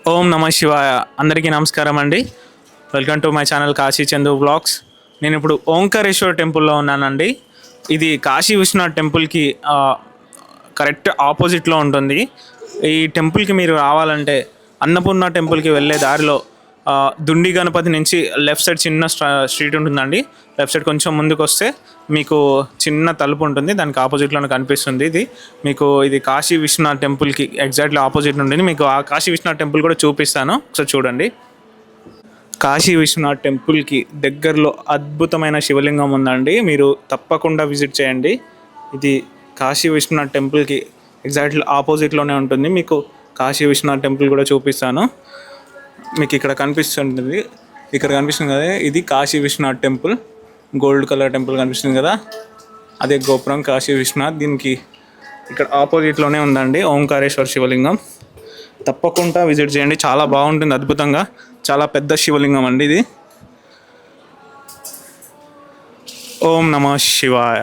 ఓం నమ శివాయ. అందరికీ నమస్కారం అండి. Welcome to my channel Kashi Chandu blogs. నేను ఇప్పుడు ఓంకారేశ్వర్ టెంపుల్లో ఉన్నానండి. ఇది కాశీ విశ్వనాథ్ టెంపుల్కి కరెక్ట్ ఆపోజిట్లో ఉంటుంది. ఈ టెంపుల్కి మీరు రావాలంటే అన్నపూర్ణ టెంపుల్కి వెళ్ళే దారిలో దుండి గణపతి నుంచి లెఫ్ట్ సైడ్ చిన్న స్ట్రీట్ ఉంటుందండి. లెఫ్ట్ సైడ్ కొంచెం ముందుకు వస్తే మీకు చిన్న తలుపు ఉంటుంది, దానికి ఆపోజిట్లోనే కనిపిస్తుంది. ఇది కాశీ విశ్వనాథ్ టెంపుల్కి ఎగ్జాక్ట్లీ ఆపోజిట్ ఉంటుంది. మీకు ఆ కాశీ విశ్వనాథ్ టెంపుల్ కూడా చూపిస్తాను, ఒకసారి చూడండి. కాశీ విశ్వనాథ్ టెంపుల్కి దగ్గరలో అద్భుతమైన శివలింగం ఉందండి, మీరు తప్పకుండా విజిట్ చేయండి. ఇది కాశీ విశ్వనాథ్ టెంపుల్కి ఎగ్జాక్ట్లీ ఆపోజిట్లోనే ఉంటుంది. మీకు కాశీ విశ్వనాథ్ టెంపుల్ కూడా చూపిస్తాను. మీకు ఇక్కడ కనిపిస్తుంది కదా, ఇది Kashi Vishwanath temple. Gold colour temple కనిపిస్తుంది కదా, అదే గోపురం కాశీ విశ్వనాథ్. దీనికి ఇక్కడ ఆపోజిట్లోనే ఉందండి ఓంకారేశ్వర శివలింగం. తప్పకుండా విజిట్ చేయండి, చాలా బాగుంటుంది, అద్భుతంగా. చాలా పెద్ద శివలింగం అండి ఇది. ఓం నమః శివాయ.